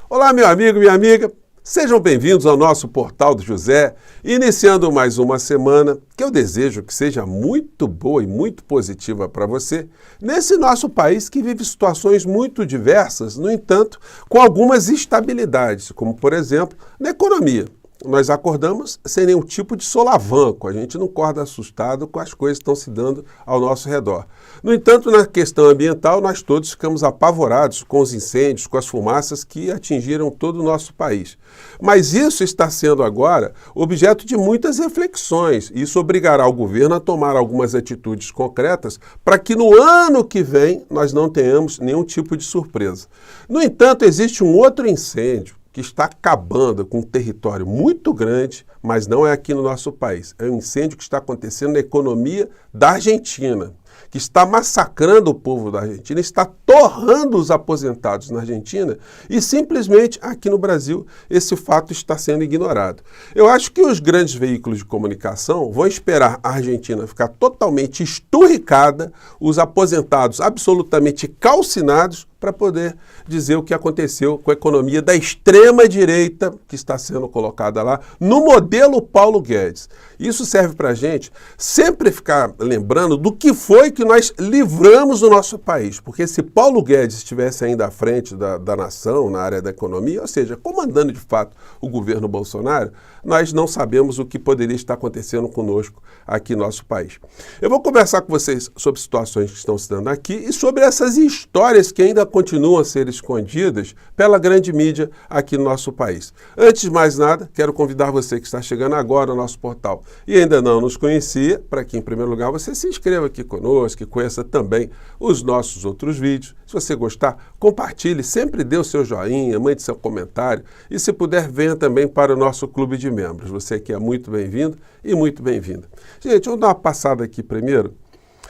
Olá, meu amigo, minha amiga. Sejam bem-vindos ao nosso Portal do José, iniciando mais uma semana que eu desejo que seja muito boa e muito positiva para você, nesse nosso país que vive situações muito diversas, no entanto, com algumas instabilidades, como, por exemplo, na economia. Nós acordamos sem nenhum tipo de solavanco, a gente não acorda assustado com as coisas que estão se dando ao nosso redor. No entanto, na questão ambiental, nós todos ficamos apavorados com os incêndios, com as fumaças que atingiram todo o nosso país. Mas isso está sendo agora objeto de muitas reflexões. Isso obrigará o governo a tomar algumas atitudes concretas para que no ano que vem nós não tenhamos nenhum tipo de surpresa. No entanto, existe um outro incêndio que está acabando com um território muito grande, mas não é aqui no nosso país. É um incêndio que está acontecendo na economia da Argentina, que está massacrando o povo da Argentina, está torrando os aposentados na Argentina e simplesmente aqui no Brasil esse fato está sendo ignorado. Eu acho que os grandes veículos de comunicação vão esperar a Argentina ficar totalmente esturricada, os aposentados absolutamente calcinados, para poder dizer o que aconteceu com a economia da extrema-direita que está sendo colocada lá no modelo Paulo Guedes. Isso serve para a gente sempre ficar lembrando do que foi que nós livramos o nosso país. Porque se Paulo Guedes estivesse ainda à frente da nação, na área da economia, ou seja, comandando de fato o governo Bolsonaro, nós não sabemos o que poderia estar acontecendo conosco aqui no nosso país. Eu vou conversar com vocês sobre situações que estão se dando aqui e sobre essas histórias que ainda continuam a ser escondidas pela grande mídia aqui no nosso país. Antes de mais nada, quero convidar você que está chegando agora ao nosso portal e ainda não nos conhecia, para que em primeiro lugar você se inscreva aqui conosco, que conheça também os nossos outros vídeos. Se você gostar, compartilhe, sempre dê o seu joinha, mande seu comentário e se puder, venha também para o nosso clube de membros. Você aqui é muito bem-vindo e muito bem-vinda. Gente, vamos dar uma passada aqui primeiro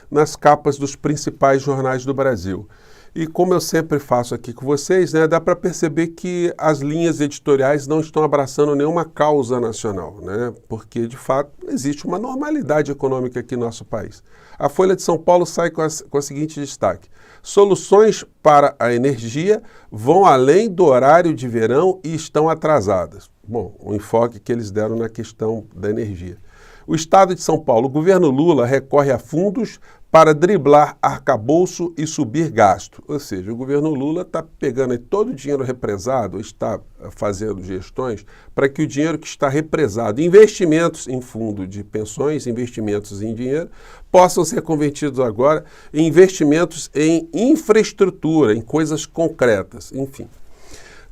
nas capas dos principais jornais do Brasil. E como eu sempre faço aqui com vocês, dá para perceber que as linhas editoriais não estão abraçando nenhuma causa nacional, porque, de fato, existe uma normalidade econômica aqui no nosso país. A Folha de São Paulo sai com o seguinte destaque: soluções para a energia vão além do horário de verão e estão atrasadas. Bom, o enfoque que eles deram na questão da energia. O Estado de São Paulo, o governo Lula recorre a fundos para driblar arcabouço e subir gasto. Ou seja, o governo Lula está pegando todo o dinheiro represado, está fazendo gestões para que o dinheiro que está represado, investimentos em fundo de pensões, investimentos em dinheiro, possam ser convertidos agora em investimentos em infraestrutura, em coisas concretas, enfim.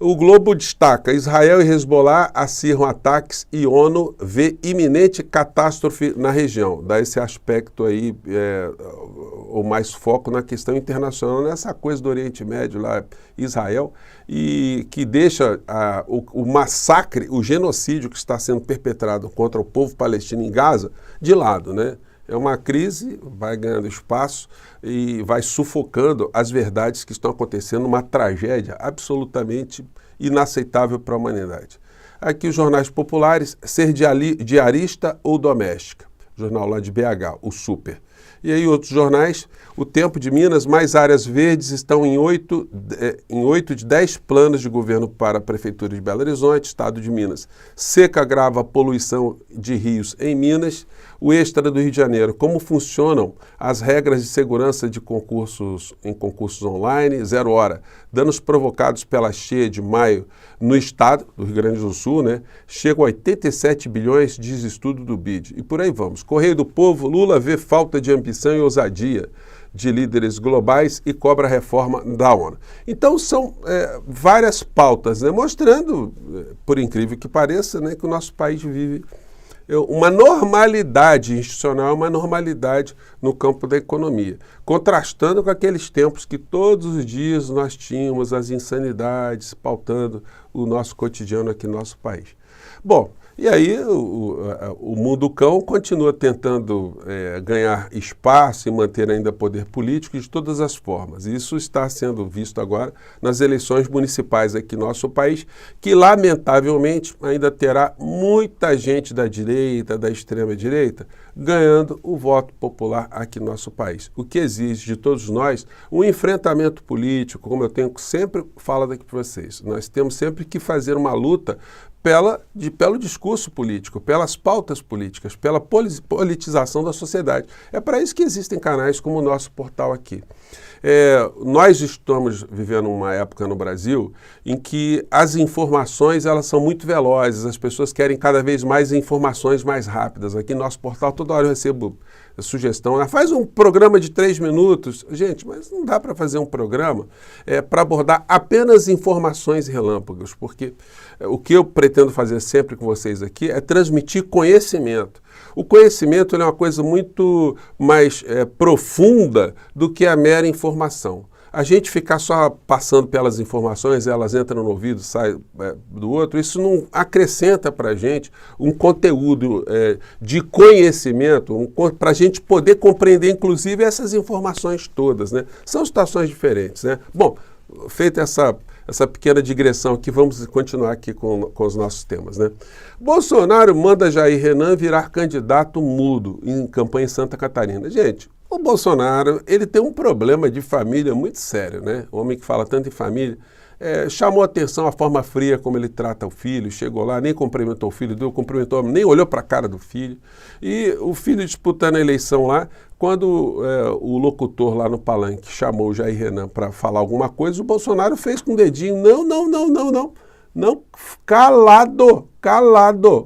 O Globo destaca: Israel e Hezbollah acirram ataques e ONU vê iminente catástrofe na região. Dá esse aspecto aí, ou mais foco na questão internacional, nessa coisa do Oriente Médio, lá, Israel, e que deixa o massacre, o genocídio que está sendo perpetrado contra o povo palestino em Gaza de lado, É uma crise, vai ganhando espaço e vai sufocando as verdades que estão acontecendo, uma tragédia absolutamente inaceitável para a humanidade. Aqui os jornais populares, ser diarista ou doméstica. Jornal lá de BH, o Super. E aí outros jornais, o Tempo de Minas, mais áreas verdes estão em 8 de 10 planos de governo para a Prefeitura de Belo Horizonte, Estado de Minas. Seca agrava a poluição de rios em Minas. O Extra do Rio de Janeiro, como funcionam as regras de segurança de concursos online, 0 hora. Danos provocados pela cheia de maio no estado do Rio Grande do Sul, chegam a 87 bilhões, diz estudo do BID. E por aí vamos. Correio do Povo, Lula vê falta de ambição e ousadia de líderes globais e cobra a reforma da ONU. Então são várias pautas, mostrando, por incrível que pareça, que o nosso país vive uma normalidade institucional, uma normalidade no campo da economia, contrastando com aqueles tempos que todos os dias nós tínhamos as insanidades pautando o nosso cotidiano aqui no nosso país. Bom, E aí o mundo cão continua tentando ganhar espaço e manter ainda poder político de todas as formas. Isso está sendo visto agora nas eleições municipais aqui no nosso país, que lamentavelmente ainda terá muita gente da direita, da extrema direita, ganhando o voto popular aqui no nosso país. O que exige de todos nós um enfrentamento político, como eu tenho sempre falado aqui para vocês. Nós temos sempre que fazer uma luta pelo discurso político, pelas pautas políticas, pela politização da sociedade. É para isso que existem canais como o nosso portal aqui. Nós estamos vivendo uma época no Brasil em que as informações elas são muito velozes, as pessoas querem cada vez mais informações mais rápidas. Aqui no nosso portal toda hora eu recebo sugestão, faz um programa de 3 minutos. Gente, mas não dá para fazer um programa para abordar apenas informações relâmpagos, porque o que eu pretendo fazer sempre com vocês aqui é transmitir conhecimento. O conhecimento é uma coisa muito mais profunda do que a mera informação. A gente ficar só passando pelas informações, elas entram no ouvido, saem do outro, isso não acrescenta para a gente um conteúdo de conhecimento, para a gente poder compreender, inclusive, essas informações todas, né? São situações diferentes, né? Bom, feita essa pequena digressão aqui, vamos continuar aqui com os nossos temas, né? Bolsonaro manda Jair Renan virar candidato mudo em campanha em Santa Catarina. Gente, o Bolsonaro, ele tem um problema de família muito sério, né? O homem que fala tanto em família, chamou atenção a forma fria como ele trata o filho, chegou lá, nem cumprimentou o filho, cumprimentou, nem olhou para a cara do filho. E o filho disputando a eleição lá, quando o locutor lá no palanque chamou o Jair Renan para falar alguma coisa, o Bolsonaro fez com o dedinho, não, calado.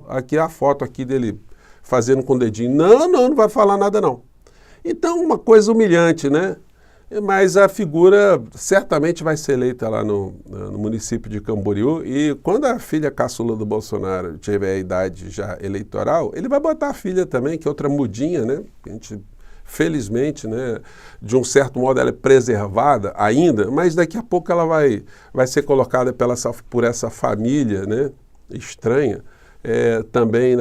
Aqui a foto aqui dele fazendo com o dedinho, não vai falar nada não. Então, uma coisa humilhante, né? Mas a figura certamente vai ser eleita lá no município de Camboriú e quando a filha caçula do Bolsonaro tiver a idade já eleitoral, ele vai botar a filha também, que é outra mudinha, né? A gente, felizmente, né, de um certo modo ela é preservada ainda, mas daqui a pouco ela vai ser colocada por essa família, né, estranha, também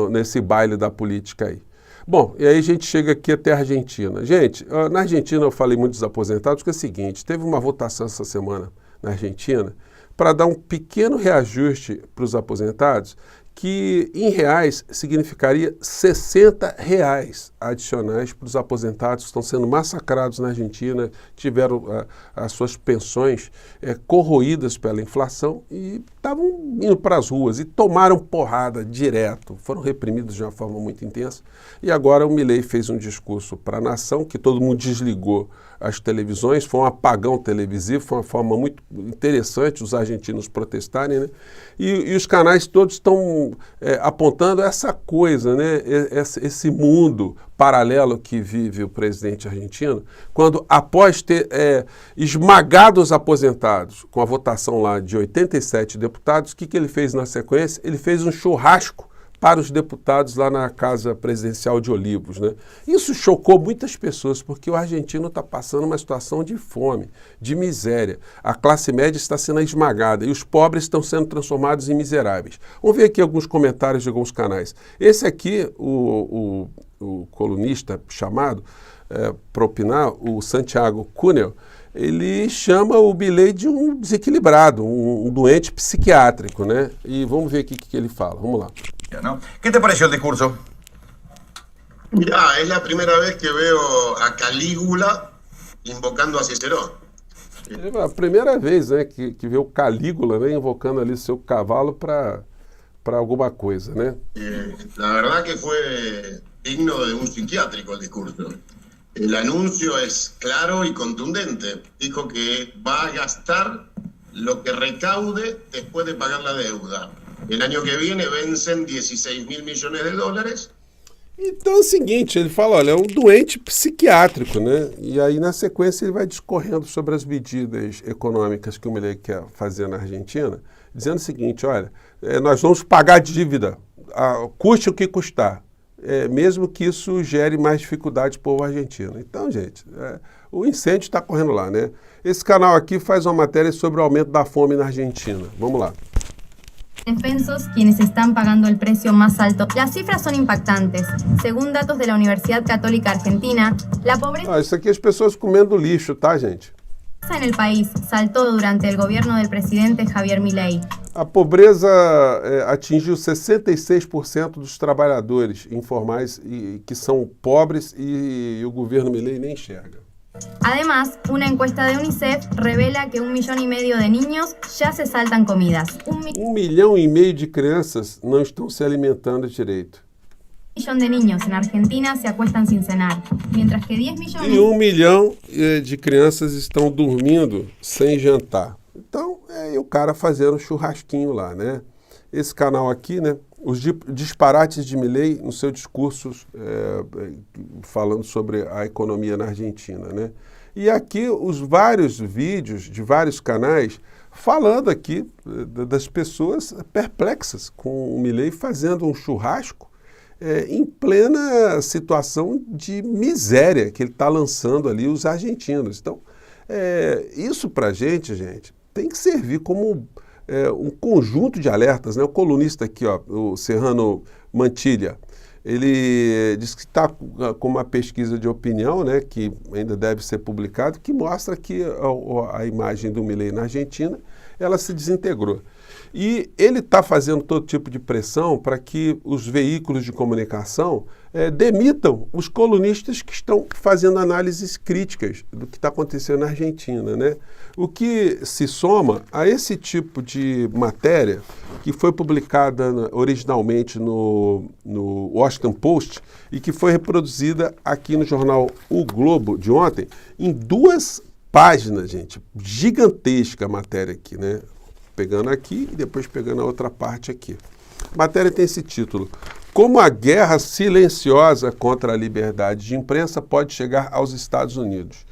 nesse baile da política aí. Bom, e aí a gente chega aqui até a Argentina. Gente, na Argentina eu falei muito dos aposentados, porque é o seguinte, teve uma votação essa semana na Argentina para dar um pequeno reajuste para os aposentados, que em reais significaria R$60 adicionais para os aposentados que estão sendo massacrados na Argentina, tiveram as suas pensões corroídas pela inflação e estavam indo para as ruas e tomaram porrada direto, foram reprimidos de uma forma muito intensa. E agora o Milei fez um discurso para a nação, que todo mundo desligou as televisões, foi um apagão televisivo, foi uma forma muito interessante os argentinos protestarem, né? E os canais todos estão apontando essa coisa, né? Esse mundo paralelo que vive o presidente argentino, quando após ter esmagado os aposentados com a votação lá de 87 deputados, o que ele fez na sequência? Ele fez um churrasco para os deputados lá na Casa Presidencial de Olivos, né? Isso chocou muitas pessoas, porque o argentino está passando uma situação de fome, de miséria. A classe média está sendo esmagada e os pobres estão sendo transformados em miseráveis. Vamos ver aqui alguns comentários de alguns canais. Esse aqui, o colunista chamado, para opinar, o Santiago Cunel, ele chama o Milei de um desequilibrado, um doente psiquiátrico, né? E vamos ver aqui o que ele fala. Vamos lá. ¿No? ¿Qué te pareció el discurso? Mirá, es la primera vez que veo a Calígula invocando a Cicerón. É a primeira vez, né, que vê o Calígula, né, invocando ali seu cavalo para alguma coisa, né? La verdad que fue digno de un psiquiátrico el discurso. El anuncio es claro y contundente. Dijo que va a gastar lo que recaude después de pagar la deuda. El año que viene vencen 16.000 millones de dólares. Então é o seguinte, ele fala, olha, é um doente psiquiátrico, né? E aí na sequência ele vai discorrendo sobre as medidas econômicas que o Milei quer fazer na Argentina, dizendo o seguinte, olha, nós vamos pagar a dívida, custe o que custar, mesmo que isso gere mais dificuldade para o povo argentino. Então, gente, o incêndio está correndo lá, né? Esse canal aqui faz uma matéria sobre o aumento da fome na Argentina. Vamos lá. Defensos quienes están pagando el precio más alto. Las cifras son impactantes. Según datos de la Universidad Católica Argentina, la pobreza Isso aqui é as pessoas comendo lixo, tá, gente? en el país saltó durante el gobierno del presidente Javier Milei. A pobreza atingiu 66% dos trabalhadores informais que são pobres e o governo Milei nem enxerga. Además, una encuesta de UNICEF revela que 1,5 millones de niños ya se saltan comidas. 1,5 milhão de crianças não estão se alimentando direito. 1 millón de niños en Argentina se acuestan sin cenar, mientras que 10 millones... E 1 milhão de crianças estão dormindo sem jantar. Então, o cara fazendo churrasquinho lá, né? Esse canal aqui, né? Os disparates de Milei no seu discurso falando sobre a economia na Argentina, né? E aqui os vários vídeos de vários canais falando aqui das pessoas perplexas com o Milei fazendo um churrasco em plena situação de miséria que ele está lançando ali os argentinos. Então, isso para a gente, tem que servir como um conjunto de alertas, né? O colunista aqui, ó, o Serrano Mantilha, ele diz que está com uma pesquisa de opinião, né, que ainda deve ser publicado, que mostra que a imagem do Milei na Argentina, ela se desintegrou. E ele está fazendo todo tipo de pressão para que os veículos de comunicação demitam os colunistas que estão fazendo análises críticas do que está acontecendo na Argentina, né? O que se soma a esse tipo de matéria que foi publicada originalmente no Washington Post e que foi reproduzida aqui no jornal O Globo de ontem, em 2 páginas, gente, gigantesca a matéria aqui, né? Pegando aqui e depois pegando a outra parte aqui. A matéria tem esse título: Como a guerra silenciosa contra a liberdade de imprensa pode chegar aos Estados Unidos.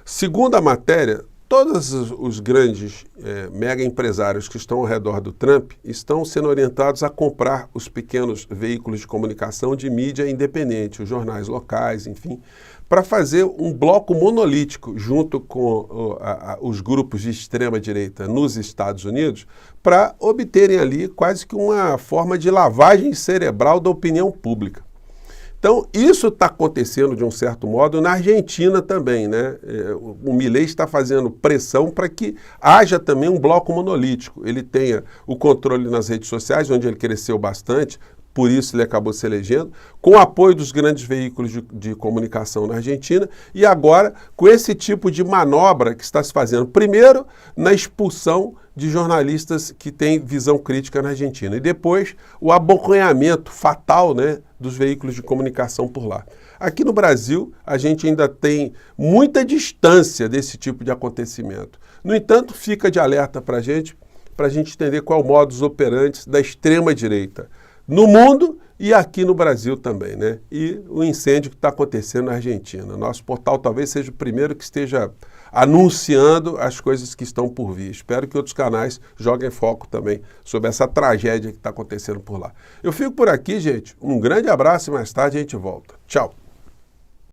Segundo a matéria, todos os grandes mega empresários que estão ao redor do Trump estão sendo orientados a comprar os pequenos veículos de comunicação de mídia independente, os jornais locais, enfim, para fazer um bloco monolítico junto com os grupos de extrema-direita nos Estados Unidos para obterem ali quase que uma forma de lavagem cerebral da opinião pública. Então, isso está acontecendo, de um certo modo, na Argentina também, né? O Milei está fazendo pressão para que haja também um bloco monolítico. Ele tenha o controle nas redes sociais, onde ele cresceu bastante, por isso ele acabou se elegendo, com o apoio dos grandes veículos de comunicação na Argentina, e agora com esse tipo de manobra que está se fazendo, primeiro na expulsão de jornalistas que têm visão crítica na Argentina, e depois o abocanhamento fatal, né, dos veículos de comunicação por lá. Aqui no Brasil, a gente ainda tem muita distância desse tipo de acontecimento. No entanto, fica de alerta para a gente entender qual é o modus operandi da extrema-direita no mundo e aqui no Brasil também, né? E o incêndio que está acontecendo na Argentina. Nosso portal talvez seja o primeiro que esteja anunciando as coisas que estão por vir. Espero que outros canais joguem foco também sobre essa tragédia que está acontecendo por lá. Eu fico por aqui, gente. Um grande abraço e mais tarde a gente volta. Tchau!